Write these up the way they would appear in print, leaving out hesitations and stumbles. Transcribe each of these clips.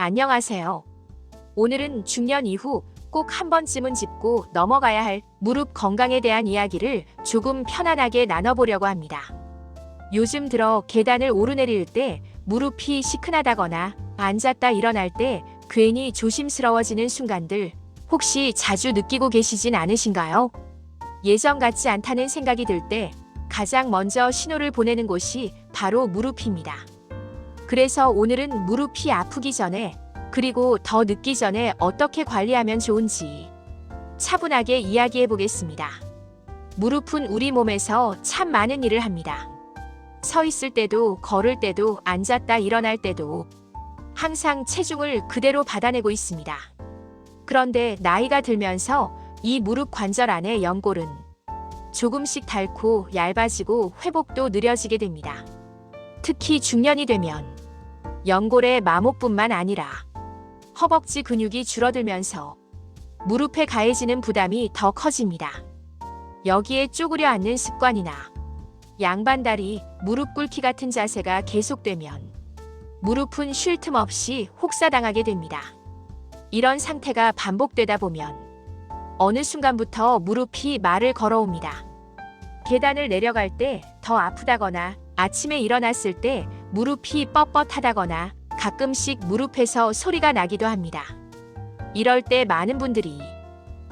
안녕하세요. 오늘은 중년 이후 꼭 한 번쯤은 짚고 넘어가야 할 무릎 건강에 대한 이야기를 조금 편안하게 나눠보려고 합니다. 요즘 들어 계단을 오르내릴 때 무릎이 시큰하다거나 앉았다 일어날 때 괜히 조심스러워지는 순간들 혹시 자주 느끼고 계시진 않으신가요? 예전 같지 않다는 생각이 들 때 가장 먼저 신호를 보내는 곳이 바로 무릎입니다. 그래서 오늘은 무릎이 아프기 전에 그리고 더 늦기 전에 어떻게 관리하면 좋은지 차분하게 이야기해 보겠습니다. 무릎은 우리 몸에서 참 많은 일을 합니다. 서 있을 때도 걸을 때도 앉았다 일어날 때도 항상 체중을 그대로 받아내고 있습니다. 그런데 나이가 들면서 이 무릎 관절 안의 연골은 조금씩 닳고 얇아지고 회복도 느려지게 됩니다. 특히 중년이 되면 연골의 마모뿐만 아니라 허벅지 근육이 줄어들면서 무릎에 가해지는 부담이 더 커집니다. 여기에 쪼그려 앉는 습관이나 양반다리, 무릎 꿇기 같은 자세가 계속되면 무릎은 쉴 틈 없이 혹사당하게 됩니다. 이런 상태가 반복되다 보면 어느 순간부터 무릎이 말을 걸어옵니다. 계단을 내려갈 때 더 아프다거나 아침에 일어났을 때 무릎이 뻣뻣하다거나 가끔씩 무릎에서 소리가 나기도 합니다. 이럴 때 많은 분들이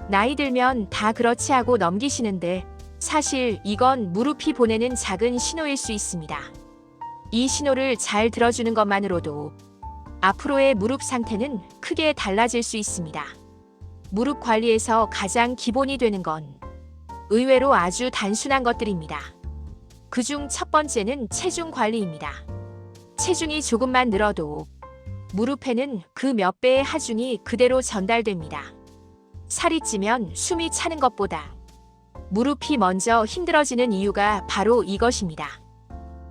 나이 들면 다 그렇지 하고 넘기시는데 사실 이건 무릎이 보내는 작은 신호일 수 있습니다. 이 신호를 잘 들어주는 것만으로도 앞으로의 무릎 상태는 크게 달라질 수 있습니다. 무릎 관리에서 가장 기본이 되는 건 의외로 아주 단순한 것들입니다. 그중 첫 번째는 체중 관리입니다. 체중이 조금만 늘어도 무릎에는 그 몇 배의 하중이 그대로 전달됩니다. 살이 찌면 숨이 차는 것보다 무릎이 먼저 힘들어지는 이유가 바로 이것입니다.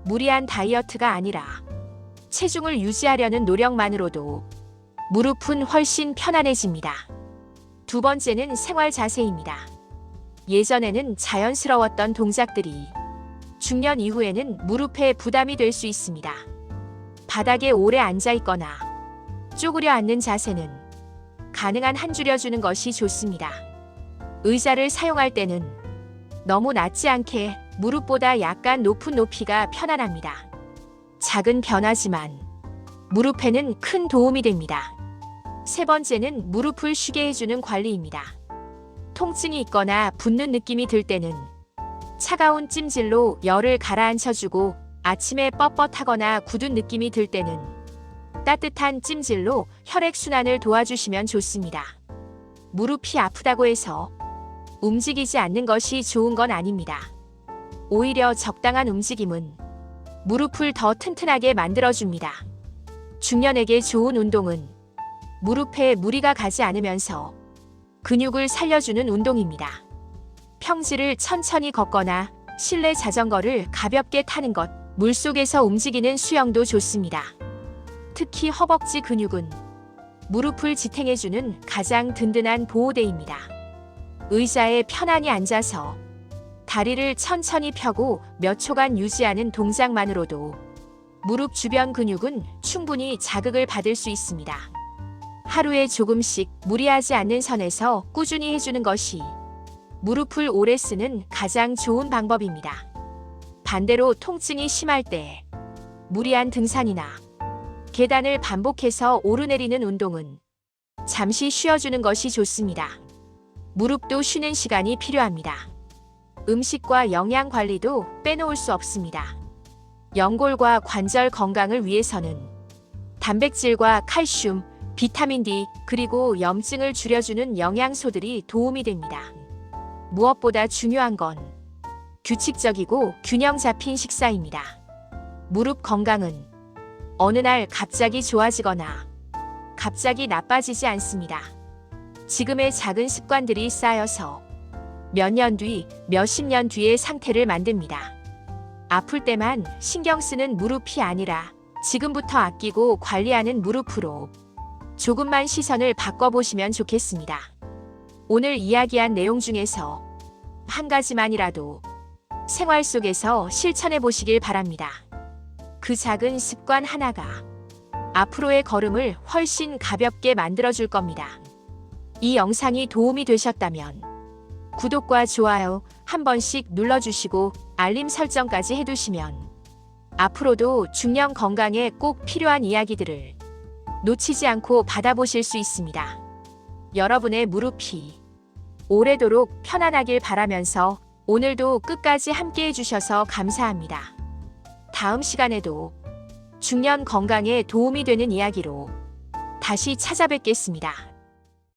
무리한 다이어트가 아니라 체중을 유지하려는 노력만으로도 무릎은 훨씬 편안해집니다. 두 번째는 생활 자세입니다. 예전에는 자연스러웠던 동작들이 중년 이후에는 무릎에 부담이 될 수 있습니다. 바닥에 오래 앉아 있거나 쪼그려 앉는 자세는 가능한 한 줄여주는 것이 좋습니다. 의자를 사용할 때는 너무 낮지 않게 무릎보다 약간 높은 높이가 편안합니다. 작은 변화지만 무릎에는 큰 도움이 됩니다. 세 번째는 무릎을 쉬게 해주는 관리입니다. 통증이 있거나 붓는 느낌이 들 때는 차가운 찜질로 열을 가라앉혀주고 아침에 뻣뻣하거나 굳은 느낌이 들 때는 따뜻한 찜질로 혈액순환을 도와주시면 좋습니다. 무릎이 아프다고 해서 움직이지 않는 것이 좋은 건 아닙니다. 오히려 적당한 움직임은 무릎을 더 튼튼하게 만들어줍니다. 중년에게 좋은 운동은 무릎에 무리가 가지 않으면서 근육을 살려주는 운동입니다. 평지를 천천히 걷거나 실내 자전거를 가볍게 타는 것, 물속에서 움직이는 수영도 좋습니다. 특히 허벅지 근육은 무릎을 지탱해주는 가장 든든한 보호대입니다. 의자에 편안히 앉아서 다리를 천천히 펴고 몇 초간 유지하는 동작만으로도 무릎 주변 근육은 충분히 자극을 받을 수 있습니다. 하루에 조금씩 무리하지 않는 선에서 꾸준히 해주는 것이 무릎을 오래 쓰는 가장 좋은 방법입니다. 반대로 통증이 심할 때 무리한 등산이나 계단을 반복해서 오르내리는 운동은 잠시 쉬어주는 것이 좋습니다. 무릎도 쉬는 시간이 필요합니다. 음식과 영양 관리도 빼놓을 수 없습니다. 연골과 관절 건강을 위해서는 단백질과 칼슘, 비타민 D, 그리고 염증을 줄여주는 영양소들이 도움이 됩니다. 무엇보다 중요한 건 규칙적이고 균형 잡힌 식사입니다. 무릎 건강은 어느 날 갑자기 좋아지거나 갑자기 나빠지지 않습니다. 지금의 작은 습관들이 쌓여서 몇 년 뒤, 몇십 년 뒤의 상태를 만듭니다. 아플 때만 신경 쓰는 무릎이 아니라 지금부터 아끼고 관리하는 무릎으로 조금만 시선을 바꿔보시면 좋겠습니다. 오늘 이야기한 내용 중에서 한 가지만이라도 생활 속에서 실천해 보시길 바랍니다. 그 작은 습관 하나가 앞으로의 걸음을 훨씬 가볍게 만들어줄 겁니다. 이 영상이 도움이 되셨다면 구독과 좋아요 한 번씩 눌러주시고 알림 설정까지 해두시면 앞으로도 중년 건강에 꼭 필요한 이야기들을 놓치지 않고 받아보실 수 있습니다. 여러분의 무릎이 오래도록 편안하길 바라면서 오늘도 끝까지 함께 해주셔서 감사합니다. 다음 시간에도 중년 건강에 도움이 되는 이야기로 다시 찾아뵙겠습니다.